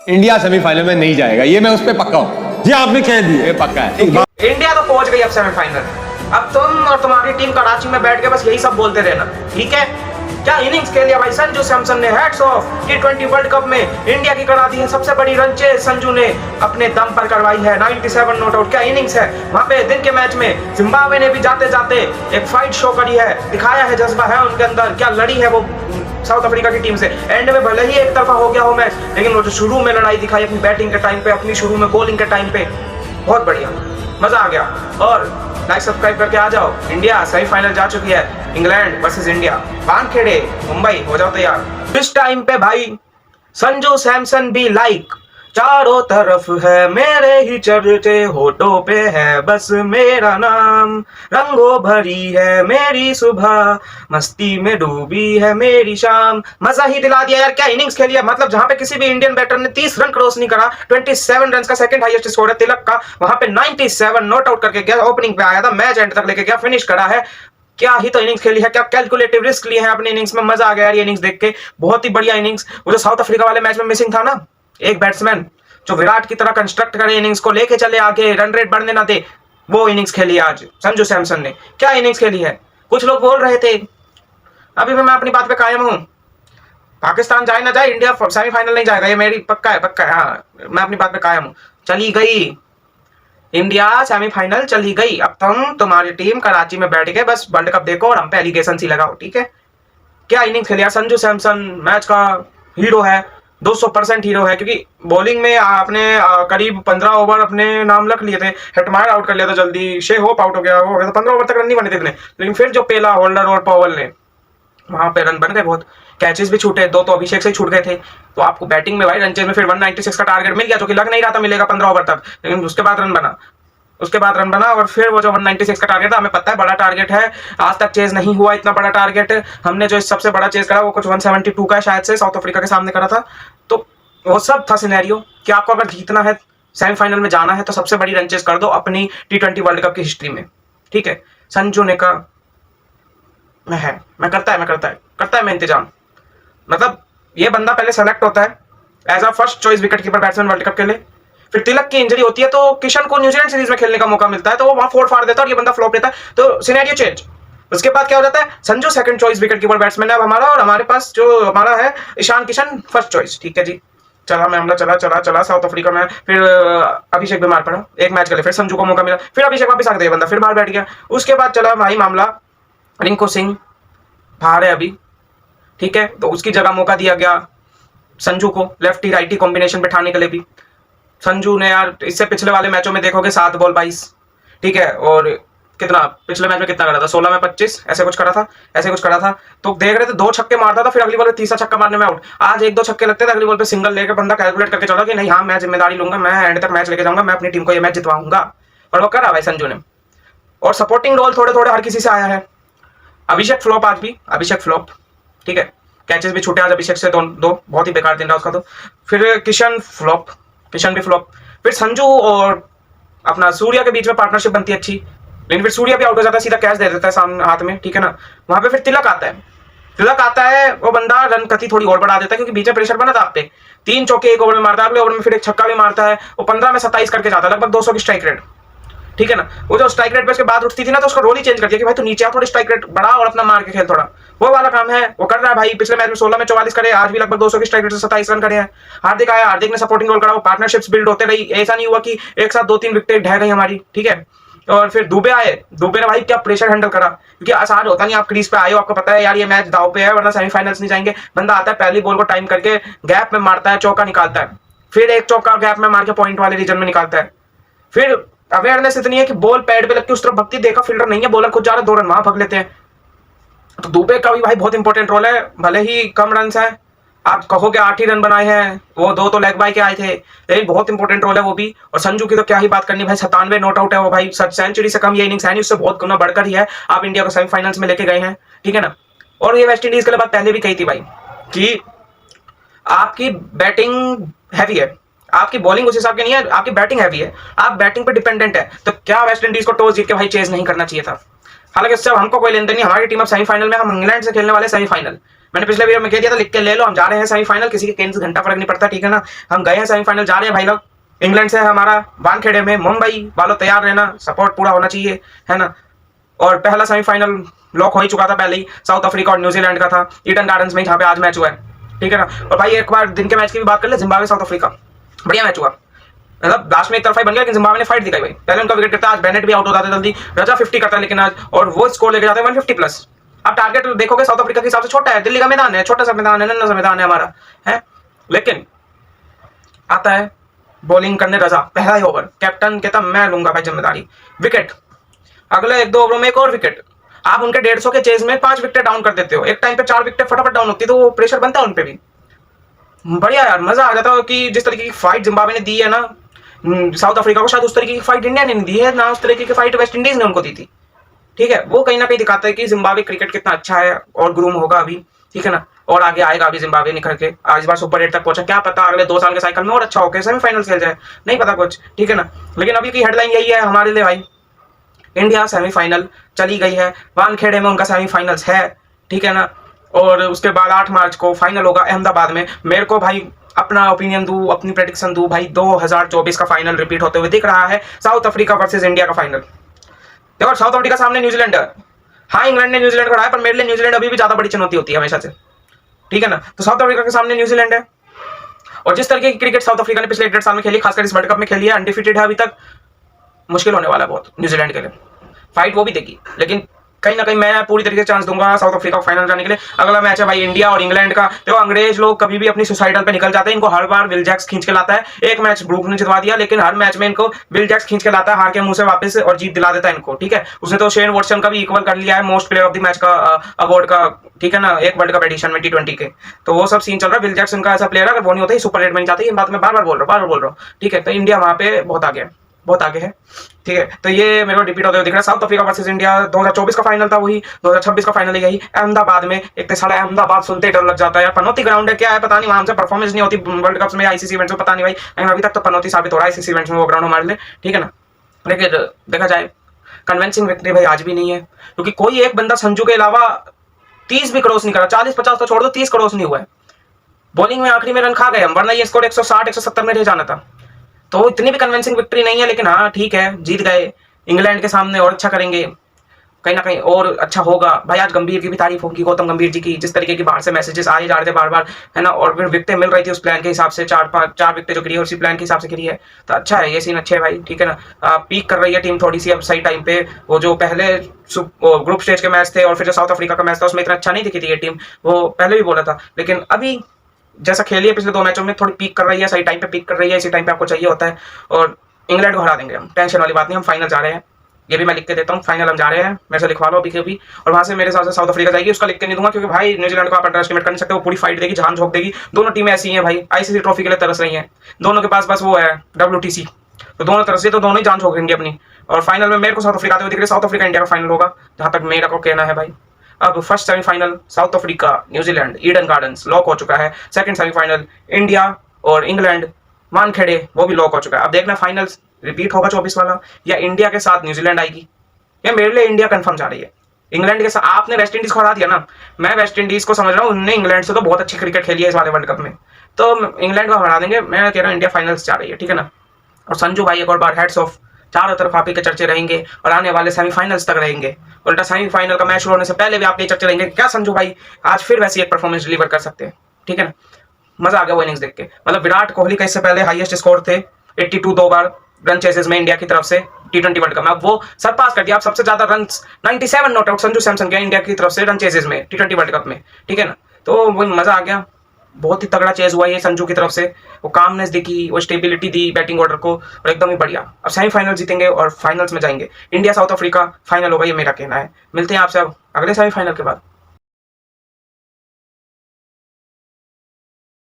India semifinal में नहीं जाएगा, ये मैं उस पर पक्का हूँ। जी आपने कह दिया, ये पक्का है। इंडिया तो पहुंच गई अब सेमीफाइनल। अब तुम और तुम्हारी टीम कराची में बैठ के बस यही सब बोलते रहना, ठीक है? क्या इनिंग्स खेली भाई संजू सैमसन ने, hats off. T20 world cup में इंडिया की करा दी है सबसे बड़ी रन चेज संजू ने अपने दम पर करवाई है, 97 नॉट आउट। क्या इनिंग्स है वहां पे। दिन के मैच में जिम्बाब्वे ने भी जाते जाते एक फाइट शो करी है, दिखाया है जज्बा है उनके अंदर, क्या लड़ी है वो साउथ अफ्रीका की टीम से। एंड में भले ही एक तरफा हो गया हो मैच, लेकिन वो जो शुरू में लड़ाई दिखाई अपनी बैटिंग के टाइम पे, अपनी शुरू में बॉलिंग के टाइम पे, बहुत बढ़िया, मजा आ गया। और लाइक सब्सक्राइब करके आ जाओ। इंडिया सेमीफाइनल जा चुकी है, England versus India, Wankhede Mumbai, हो जाओ तैयार। इस टाइम पे भाई संजू सैमसन भी लाइक, चारों तरफ है मेरे ही चर्चे, होठों पे है बस मेरा नाम, रंगों भरी है मेरी सुबह, मस्ती में डूबी है मेरी शाम। मजा ही दिला दिया यार, क्या इनिंग्स खेली है। मतलब जहां पे किसी भी इंडियन बैटर ने 30 रन क्रॉस नहीं करा, 27 रन का सेकंड हाईएस्ट स्कोर है तिलक का, वहां पे 97 नॉट आउट करके गया, ओपनिंग पे आया था, मैच एंड तक लेके गया, फिनिश करा है। क्या ही तो इनिंग्स खेली है, क्या कैलकुलेटिव रिस्क लिए हैं अपने इनिंग्स में। मजा आ गया यार ये इनिंग्स देख के, बहुत ही बढ़िया इनिंग्स। वो जो साउथ अफ्रीका वाले मैच में मिसिंग था ना, एक बैट्समैन जो विराट की तरह कंस्ट्रक्ट करे, इनिंग्स को लेके चले आगे, रन रेट बढ़ने ना दे, वो इनिंग्स खेली आज संजू सैमसन ने। क्या इनिंग्स खेली है। कुछ लोग बोल रहे थे, अभी भी मैं अपनी बात पे कायम हूं, पाकिस्तान जाए ना जाए इंडिया सेमीफाइनल नहीं जाएगा, ये मेरी पक्का है, पक्का है। हाँ, मैं अपनी बात पे कायम हूं। चली गई इंडिया सेमीफाइनल, चली गई। अब तुम्हारी टीम कराची में बैठ के बस वर्ल्ड कप देखो और हम पे एलिगेशन ही लगाओ, ठीक है? क्या इनिंग्स खेली संजू सैमसन, मैच का हीरो है, 200% हीरो है। क्योंकि बॉलिंग में आपने करीब 15 ओवर अपने नाम रख लिए थे, हेटमायर आउट कर लिया था जल्दी, शे होप आउट हो गया, वो 15 ओवर तक रन नहीं बने थे इतने, लेकिन फिर जो पेला, होल्डर और पॉवल ने, वहां पे रन बन गए बहुत, कैचेस भी छूटे, दो तो अभिषेक से ही छूट गए थे। तो आपको बैटिंग में भाई रन चेज में फिर 196 का टारगेट मिल गया, जो कि लग नहीं रहा था मिलेगा 15 ओवर तक, लेकिन उसके बाद रन बना, उसके बाद रन बना। और फिर वो जो 196 का टारगेट था, हमें पता है बड़ा टारगेट है, आज तक चेज नहीं हुआ इतना बड़ा टारगेट। हमने जो सबसे बड़ा चेज करा वो कुछ 172 का शायद से साउथ अफ्रीका के सामने करा था। तो वो सब था सिनेरियो कि आपको अगर जीतना है, सेमीफाइनल में जाना है, तो सबसे बड़ी रन चेज कर दो अपनी T20 वर्ल्ड कप की हिस्ट्री में, ठीक है? संजू ने कहा मैं करता है मैं इंतजाम। मतलब ये बंदा पहले सेलेक्ट होता है as a first choice wicketkeeper batsman world cup के लिए, फिर तिलक की इंजरी होती है तो किशन को न्यूजीलैंड सीरीज में खेलने का मौका मिलता है, तो वो वहां फोड़ फाड़ देता है और ये बंदा फ्लॉप लेता है, तो सिनेरियो चेंज। उसके बाद क्या हो जाता है, Sanju second choice wicketkeeper batsman है अब हमारा, और हमारे पास जो हमारा है ईशान किशन फर्स्ट चॉइस, ठीक है जी। चला मामला, चला साउथ अफ्रीका में, फिर अभिषेक बीमार पड़ा, एक मैच के लिए, फिर संजू को मौका मिला, फिर अभिषेक वापस आ गया, बंदा फिर बाहर बैठ गया। उसके बाद चला भाई मामला, रिंकू सिंह बाहर है अभी, ठीक है, तो उसकी जगह मौका दिया गया संजू को, लेफ्टी राइटी कॉम्बिनेशन बैठाने के लिए भी। संजू ने यार इससे पिछले वाले मैचों में देखोगे 7 बॉल 22, ठीक है, और कितना पिछले मैच में कितना करा था, 16 में 25 ऐसे कुछ करा था। तो देख रहे थे 2 छक्के मारता था, फिर अगली बॉल पे तीसरा छक्का मारने में आउट। आज 1-2 छक्के लगते थे, अगली बॉल पे सिंगल लेकर बंदा कैलकुलेट करके चला कि नहीं, हाँ मैं जिम्मेदारी लूंगा, मैं एंड तक मैच लेके जाऊंगा, मैं अपनी टीम को ये मैच जितवाऊंगा, और वो करा भाई संजू ने। और सपोर्टिंग रोल थोड़े थोड़े हर किसी से आया है। अभिषेक फ्लॉप, आज भी अभिषेक फ्लॉप, ठीक है, कैचेस भी छूटे आज अभिषेक से, दो बहुत ही बेकार दिन रहा उसका। तो फिर किशन भी फ्लॉप, फिर संजू और अपना सूर्या के बीच में पार्टनरशिप बनती है अच्छी, लेकिन फिर सूर्या भी आउट हो जाता है, सीधा कैच दे देता है सामने हाथ में, ठीक है ना। वहां पे फिर तिलक आता है, वो बंदा रन गति थोड़ी और बढ़ा देता है, क्योंकि बीच में प्रेशर बना था आप पे, 3 चौके 1 ओवर में मारता है, अगले ओवर में फिर एक छक्का भी मारता है, वो 15 में 27 करके जाता है, लगभग 200 की स्ट्राइक रेट, ठीक है ना। वो जो स्ट्राइक रेट पे उसके बाद उठती थी ना, तो उसका रोल ही चेंज कर दिया कि भाई तू नीचे आ, थोड़ी स्ट्राइक रेट बढ़ा और अपना मार के खेल थोड़ा, वो वाला काम है वो कर रहा है भाई। पिछले मैच में 16 में 44 करे, आज भी लगभग 200 की स्ट्राइक रेट से 27 रन करे हैं। हार्दिक आया, हार्दिक ने सपोर्टिंग रोल करा, वो पार्टनरशिप्स बिल्ड होते रही, ऐसा नहीं हुआ कि एक साथ 2-3 विकेट ढह गई हमारी, ठीक है। और फिर दुबे आए, दुबे ने भाई क्या प्रेशर हैंडल करा, क्योंकि आसान होता नहीं, आप क्रीज पे आए हो, आपको पता है यार ये मैच दाव पे है, वरना सेमीफाइनल्स नहीं जाएंगे। बंदा आता है पहली बॉल को टाइम करके गैप में मारता है, चौका निकालता है, फिर एक चौका गैप में मार के पॉइंट वाले रीजन में निकालता है। फिर अवेयरनेस इतनी है कि बॉल पैड पे लग के उस तरफ भगती, देखा फील्डर नहीं है, बॉलर खुद जा रहा है, 2 रन वहां भग लेते हैं। तो दुबे का भी भाई बहुत इंपॉर्टेंट रोल है, भले ही कम रन है, आप कहोगे 8 ही रन बनाए हैं, वो 2 तो लेग बाय के आए थे, लेकिन बहुत इंपॉर्टेंट रोल है वो भी। और संजू की तो क्या ही बात करनी भाई, 97 नॉट आउट है वो भाई, सेंचुरी से कम ये इनिंग्स है नहीं, उससे बहुत गुना बढ़कर ही है। आप इंडिया को सेमीफाइनल्स में लेके गए हैं, ठीक है ना। और ये वेस्ट इंडीज के लिए बात पहले भी कही थी भाई कि आपकी बैटिंग हैवी है, आपकी बॉलिंग उस हिसाब की नहीं है, आपकी बैटिंग हैवी है, आप बैटिंग पे डिपेंडेंट है। तो क्या वेस्ट इंडीज को टॉस जीत के भाई चेज नहीं करना चाहिए था? हालांकि इससे अब हमको कोई लेन देन नहीं, हमारी टीम अब सेमीफाइनल में, हम इंग्लैंड से खेलने वाले सेमीफाइनल। मैंने पिछले वीडियो में कह दिया था, लिख के ले लो, हम जा रहे हैं सेमीफाइनल, किसी के केन से घंटा फर्क नहीं पड़ता, ठीक है ना। हम गए हैं सेमीफाइनल, जा रहे हैं भाई लोग। इंग्लैंड से हमारा वानखेड़े में, मुंबई वालों तैयार रहना, सपोर्ट पूरा होना चाहिए, है ना। और पहला सेमीफाइनल लॉक हो ही चुका था पहले ही, साउथ अफ्रीका और न्यूजीलैंड का था ईडन गार्डन्स में, जहाँ पे आज मैच हुआ है, ठीक है ना। और भाई एक बार दिन के मैच की भी बात कर ले, जिम्बाब्वे साउथ अफ्रीका, बढ़िया मैच हुआ, मतलब लास्ट में एक तरफा ही बन गया, लेकिन जिम्बाब्वे ने फाइट दिखाई भाई। पहले उनका विकेट गिरता, आज बेनेट भी आउट हो जाते जल्दी, रजा 50 करता है लेकिन आज, और वो स्कोर लेके जाते हैं 150 प्लस। अब टारगेट देखोगे साउथ अफ्रीका के हिसाब से छोटा है, दिल्ली का मैदान है, छोटा सा मैदान है, नन्हा सा मैदान है हमारा, है। लेकिन आता है बॉलिंग करने रजा, पहला ही ओवर, कैप्टन कहता मैं लूंगा भाई जिम्मेदारी, विकेट, अगले 1-2 ओवरों में एक और विकेट। आप उनके 150 के चेज में 5 विकेट डाउन कर देते हो, एक टाइम पे 4 विकेट फटाफट डाउन होती है, तो वो प्रेशर बनता है उनपे भी, बढ़िया यार, मजा आ जाता है। कि जिस तरीके की फाइट जिम्बाब्वे ने दी है ना साउथ अफ्रीका को, शायद उस तरीके की फाइट इंडिया ने नहीं दी है ना, उस तरीके की फाइट वेस्ट इंडीज ने उनको दी थी, ठीक है। वो कहीं ना कहीं दिखाता है कि जिम्बाब्वे क्रिकेट कितना अच्छा है और ग्रूम होगा अभी, ठीक है ना, और आगे आएगा अभी जिम्बाब्वे निखर के। आज बार सुपर 8 तक पहुंचा, क्या पता अगले 2 साल के साइकिल में और अच्छा होकर सेमीफाइनल खेल जाए, नहीं पता कुछ, ठीक है ना। लेकिन अभी की हेडलाइन यही है हमारे लिए भाई, इंडिया सेमीफाइनल चली गई है, वानखेड़े में उनका सेमीफाइनल्स है, ठीक है ना। और उसके बाद 8 मार्च को फाइनल होगा अहमदाबाद में। मेरे को भाई अपना ओपिनियन दूं, अपनी प्रेडिक्शन दूं भाई, 2024 का फाइनल रिपीट होते हुए दिख रहा है, साउथ अफ्रीका वर्सेस इंडिया का फाइनल। देखो साउथ अफ्रीका सामने न्यूजीलैंड है, हाँ इंग्लैंड ने न्यूजीलैंड को हराया, पर मेरे लिए न्यूजीलैंड अभी भी ज्यादा बड़ी चुनौती होती है हमेशा से, ठीक है ना। तो साउथ अफ्रीका के सामने न्यूजीलैंड है, और जिस तरीके की क्रिकेट साउथ अफ्रीका ने पिछले 1-1.5 साल में खेली, खासकर इस वर्ल्ड कप में खेली है, अनडिफीटेड है अभी तक, मुश्किल होने वाला है बहुत न्यूजीलैंड के लिए। फाइट वो भी देगी, लेकिन कहीं ना कहीं मैं पूरी तरीके से चांस दूंगा साउथ अफ्रीका को फाइनल जाने के लिए। अगला मैच है भाई इंडिया और इंग्लैंड का। देखो अंग्रेज लोग कभी भी अपनी सुसाइडल पे निकल जाते हैं, इनको हर बार विल जैक्स खींच के लाता है। एक मैच ब्रूक ने जितवा दिया, लेकिन हर मैच में इनको विल जैक्स खींच के लाता है, हार के मुंह से वापस, और जीत दिला देता है इनको, ठीक है। उसने तो शेन वॉटसन का भी इक्वल कर लिया है most player of the match का अवार्ड का, ठीक है ना, एक वर्ल्ड कप एडिशन में T20 के। तो वो सब सीन चल रहा है। विल जैक्स उनका ऐसा प्लेयर है, अगर वो नहीं होता सुपर 8 में जाते, ये बात मैं बार बार बोल रहा हूँ, ठीक है। तो इंडिया वहां पे बहुत आगे है, बहुत आगे है, ठीक है। तो ये मेरे को रिपीट होते हुए दिख रहा है। साउथ अफ्रीका वर्सेस इंडिया 2024 का फाइनल था, वही 2026 का फाइनल यही अहमदाबाद में। एक तो साला अहमदाबाद सुनते ही डर लग जाता है यार, पनौती ग्राउंड है क्या है पता नहीं, वहां से परफॉर्मेंस नहीं होती वर्ल्ड कप्स में, आईसीसी इवेंट्स में, पता नहीं भाई, लेकिन अभी तक तो पनौती साबित हो रहा है आईसीसी इवेंट्स में वो ग्राउंड हमारे लिए, ठीक है ना। लेकिन देखा जाए कन्विंसिंग विक्ट्री भाई आज भी नहीं है, क्योंकि कोई एक बंदा संजू के अलावा 30 भी क्रॉस नहीं करा, 40-50 तो छोड़ दो, 30 क्रॉस नहीं हुआ है। बॉलिंग में आखिरी में रन खा गए हम, वरना ये स्कोर 160-170 में रह जाना था। तो इतनी भी कन्विंसिंग विक्ट्री नहीं है, लेकिन हाँ ठीक है, जीत गए इंग्लैंड के सामने, और अच्छा करेंगे कहीं ना कहीं, और अच्छा होगा भाई। आज गंभीर की भी तारीफ होगी, गौतम गंभीर जी की, जिस तरीके की बाहर से मैसेजेस आ ही जा रहे थे बार बार, है ना, और फिर विकेटें मिल रही थी उस प्लान के हिसाब से, 4 विकेटें जो गिरी है उसी प्लान के हिसाब से गिरी है। तो अच्छा है, ये सीन अच्छे है भाई, ठीक है ना। पीक कर रही है टीम थोड़ी सी अब सही टाइम पे। वो जो पहले ग्रुप स्टेज के मैच थे और फिर जो साउथ अफ्रीका का मैच था, उसमें इतना अच्छा नहीं दिखी थी ये टीम, वो पहले भी बोला था, लेकिन अभी जैसा खेली है पिछले 2 मैचों में, थोड़ी पीक कर रही है, सही टाइम पे पीक कर रही है, इसी टाइम पे आपको चाहिए होता है। और इंग्लैंड को हरा देंगे हम, टेंशन वाली बात नहीं, हम फाइनल जा रहे हैं, ये भी मैं लिख के देता हूँ, फाइनल हम जा रहे हैं, मेरे से लिखवा लो अभी के भी। और वहां से मेरे हिसाब से साउथ अफ्रीका जाएगी, उसका लिख के नहीं दूंगा, क्योंकि भाई न्यूजीलैंड को आप अंडर एस्टिमेट कर नहीं सकते, वो पूरी फाइट देगी, जान झोंक देगी। दोनों टीमें ऐसी हैं भाई, आईसीसी ट्रॉफी के लिए तरस रही हैं, दोनों के पास बस वो है WTC, तो दोनों तरफ से तो दोनों ही जान झोंकेंगे अपनी। और फाइनल में मेरे को साउथ अफ्रीका आते हुए दिख रही है, साउथ अफ्रीका इंडिया का फाइनल होगा जहां तक मेरा को कहना है भाई। अब first semifinal south Africa New Zealand Eden gardens lock हो चुका है। सेकंड सेमीफाइनल इंडिया और इंग्लैंड वानखेड़े, वो भी लॉक हो चुका है। अब देखना फाइनल्स रिपीट होगा 24 वाला, या इंडिया के साथ न्यूजीलैंड आएगी, या मेरे लिए इंडिया कंफर्म जा रही है। इंग्लैंड के साथ आपने वेस्ट इंडीज को हरा दिया ना, मैं वेस्ट इंडीज को समझ रहा हूँ, उन्होंने इंग्लैंड से तो बहुत अच्छी क्रिकेट खेली है इस वाले वर्ल्ड कप में, तो इंग्लैंड को हरा देंगे। मैं कह रहा हूँ इंडिया फाइनल्स जा रही है, ठीक है ना। और संजू भाई एक और बार हेड्स ऑफ, चारों तरफ आप ही के चर्चे रहेंगे, और आने वाले सेमीफाइनल्स तक रहेंगे। उल्टा सेमीफाइनल का मैच शुरू होने से पहले भी आपके चर्चे रहेंगे, क्या संजू भाई आज फिर वैसी एक परफॉर्मेंस डिलीवर कर सकते हैं, ठीक है ना। मजा आ गया वो इनिंग्स देख के, मतलब विराट कोहली का इससे पहले हाईएस्ट स्कोर थे 82 2 बार रन चेसेस में इंडिया की तरफ से T20 वर्ल्ड कप में, अब वो सरपास कर दिया। आप सबसे ज्यादा run 97 not out Sanju Samson के इंडिया की तरफ से रन चेसेस में T20 वर्ल्ड कप में, ठीक है ना। तो वो मजा आ गया, बहुत ही तगड़ा चेज हुआ ये संजू की तरफ से, वो कामनेस दिखी, वो स्टेबिलिटी दी बैटिंग ऑर्डर को, और एकदम ही बढ़िया। अब सेमीफाइनल जीतेंगे और फाइनल्स में जाएंगे। इंडिया साउथ अफ्रीका फाइनल होगा, ये मेरा कहना है। मिलते हैं आपसे अब अगले सेमीफाइनल के बाद।